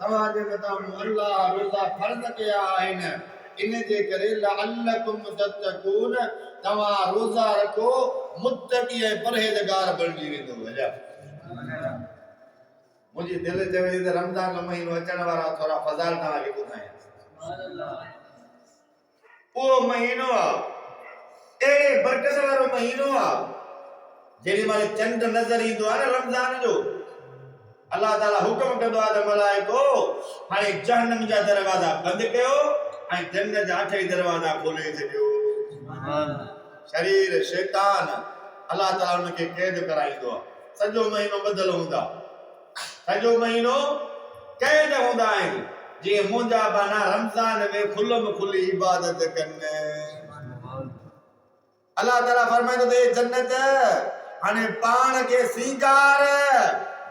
तवाजे बताऊं अल्लाह रोजा फर्ज कया आहिनि इन जे करे लअल्लकुम तत्तकून तवा रोजा रखो मुत्तकी ऐं परहेज़गार बणजी वेंदो वजा मुझे दिल चवे त रमजान जो महीनो अचण वारा थोड़ा फज़ाइल तव्हां खे ॿुधायां वो महीनो अहिड़े बरकत वारो महीनो जेॾी महिल चंड नज़र ईंदो आहे न रमजान जो अल्लाह ताला हुक्म कंदो आहे त मलाइको हाणे जहन्नम जा दरवाजा बंदि कयो ऐं जन्नत जा 8 दरवाजा खोले छॾियो शरीर शैतान अल्लाह ताला उनखे क़ैद कराईंदो आहे सॼो महीनो बदल हूंदा सॼो महीनो क़ैद हूंदा आहिनि जीअं मुंहिंजा बाना रमज़ान में खुलम खुली इबादत कनि अल्लाह ताला फरमाईंदो त जन्नत हाणे पाण खे सींगार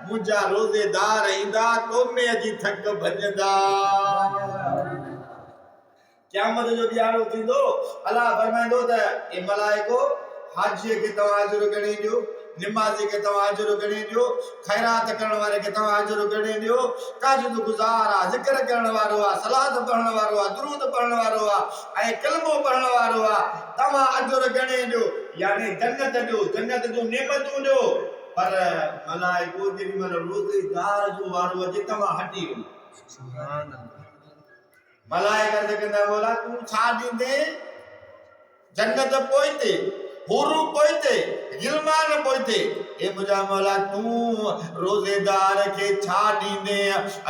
मुंहिंजा रोज़ेदार ईंदा तोमे जी थक भॼंदा क़यामत जो ॾियारो थींदो अल्लाह फरमाईंदो त ए मलाइको हाजीअ खे तव्हां अजर गणे ॾियो निमाज़ी के तवा अजर गणे दियो खैरात करण वाले के तवा अजर गणे दियो ताजुद गुजार आ जिक्र करण वारो आ सलात पढ़न वारो आ दुरूद पढ़न वारो आ ए कलमो पढ़न वारो आ तवा अजर गणे दियो यानी जन्नत जो नेमतूं दियो पर मलाइको जेडी मन रोज़ेदार जो वारो अचे तवा हटी सुभान अल्लाह मलाइका कहंदा बोला तू छा दींदे जन्नत पोइते हुरू पोइते गिलमान पोइते ए मुजा मौला तू रोजेदार के छा दींदे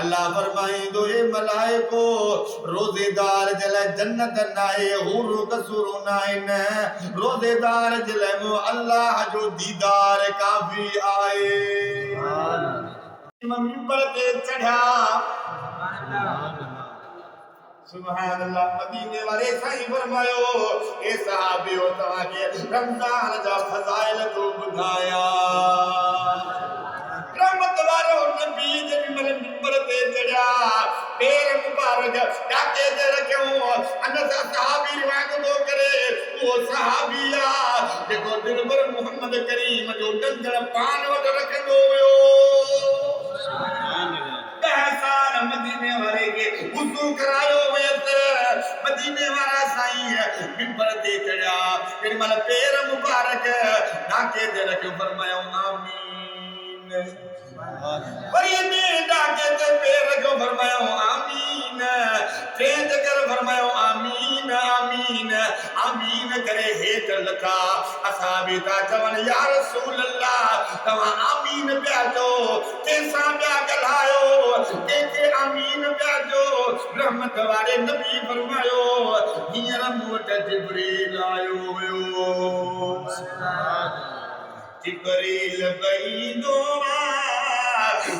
अल्लाह फरमाइंदो ए मलाइको रोजेदार जला जन्नत नाए हुरू कसूर नाए न रोजेदार जला मो अल्लाह जो दीदार काफी आए मंबर ते चढ़ा सुभान अल्लाह मदीने वाले साईं फरमायो ए सहाबियो तवा के रमजान जा फजाइल तो बुधाया रहमत वारो नबी जे मल मिंबर ते चढ़या पैर मुबारक डाके ते रखयो अन सहाबी रिवायत तो करे वो सहाबिया देखो दिल पर मोहम्मद करीम जो डंदड़ पान वट रखंदो हुयो सुभान मदीने वाले के वुजू करायो मदीने वाला साईं मिंबर ते चढ़ा तेरी मां पैर मुबारक डाके ते रखियो फरमायो आमीन वरी में डाके ते पैर रखियो फरमायो आमीन ते कर फरमायो आमीन आमीन आमीन करे हेठ लखा असहाबी ता चवन या रसूल अल्लाह तवा आमीन पिया जो कैसा पिया गलायो के आमीन पिया जो रहमत वाले नबी फरमायो हींअर मूं वटि जिब्रील आयो हुयो जिब्रील बईंदो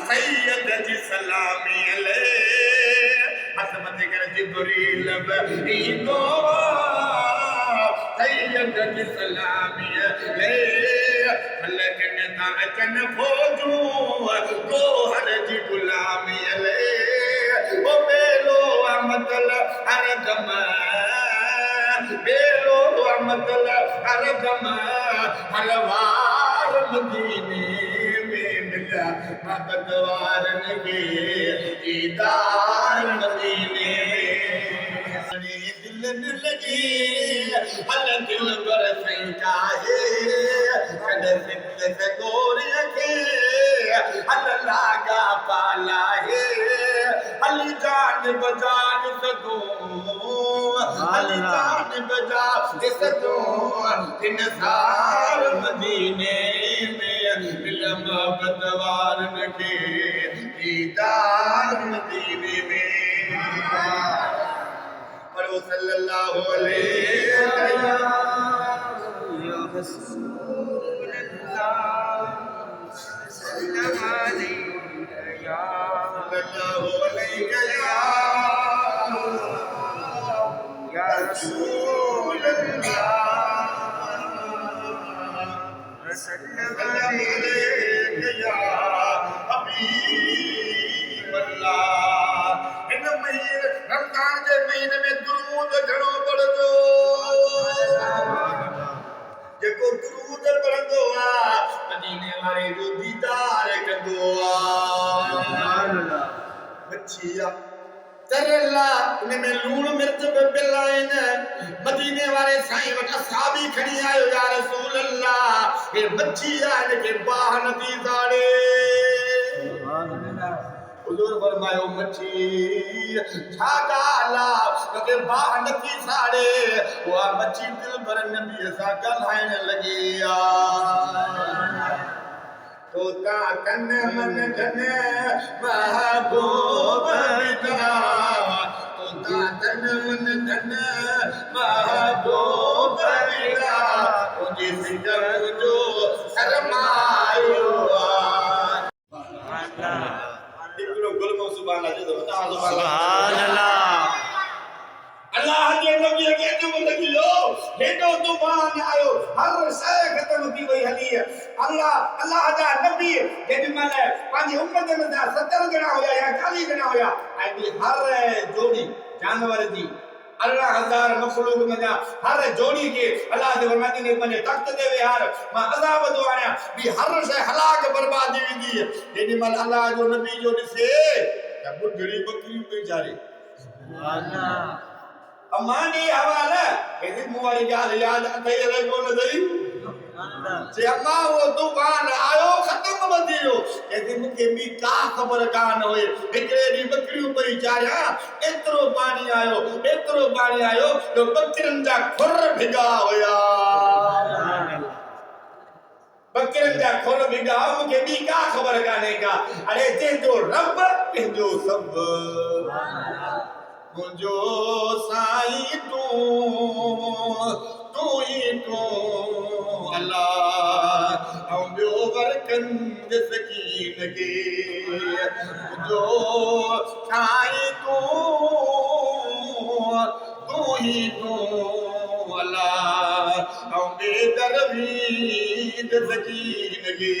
सैयद जी सलामी अलैह हसमत कर जिब्रील बईंदो सैयद जी सलामी अलैह फलक ने ता अचन फौजू को हर जी गुलामी अलैह ओ बेलो अमतल हर दम बेलो अमतल हर दम हर वार मदीने में मिला मददवार के दीदार मदीने दिल न लगी हल दिल पर संका है कद सिद्ध से गोरी के हल लागा पाला है हल जान बजान सदो हल जान बजा सदो इंसार मदीने में इल्म बदवार के दीदार मदीने में पढ़ो सल्लल्लाहु अलैहि या रसूल अल्लाह सल्लल्लाहु अलैहि या सल्लल्लाहु अलैहि या रसूल अल्लाह सल्लल्लाहु अलैहि या हबीब अल्लाह इन महीने रमजान के महीने में दुरूद घणो पढ़जो जेको दुरूद पढ़ंदो आ मदीने वाले जो दीदार कंदो आ सुभान अल्लाह मच्छिया तरला उनमें लूण मिर्च बिल आहिनि मदीने वारे साईं वटि असाबी खणी आयो या रसूल अल्लाह हे मच्छी आहे हिनखे बाह नथी साड़े हुजूर फरमायो मच्छी छा ॻाल्हि आहे के बाह नथी साड़े उहा मच्छी दिल भर नबीअ सां ॻाल्हाइण लॻी तोता कन मन धन महबूब विदा तोता कन मन धन महबूब विदा तुझे सिंगर जो शर्मायो इकड़ो गुलमो सुभान अल्लाह जो बता सुभान अल्लाह अल्लाह के नबी के तुम लगियो हेडो तूफान आयो हर शय खत्म थी वई हली अल्लाह जा नबी जेडी माल पांजी उम्मत में 70 जना होया या 40 जना होया आई बि हर जोड़ी जानवर जी 18000 मखलूक में हर जोड़ी के अल्लाह दे फरमाती ने पंजे तख्त दे विहार मां अजाब दो आया बि हर शय हलाक बर्बादी विंदी जेडी माल अल्लाह जो नबी जो दिसे त बुढ़ड़ी बकरी बेचारे सुभान अल्लाह अमानी हवाला केदी मुवारी गाल याद अथई रे कोन दई जे अम्मा वो तूफान आयो खत्म बदियो केदी मुके बि का खबर कान होए एकरे दी बकरियूं पई चारिया एतरो पानी आयो जो बकरिन जा खुर भिगा होया बकरिन जा खुर भिगा मुके बि का खबर काने का अरे ते जो रब ते जो सब मुझो साईं तू ही तू अल्लाह ऐं ॿियो वरकंद सकीन के मुझो साईं तू ही तू अल्लाह ऐं बेदरवीद सकीन के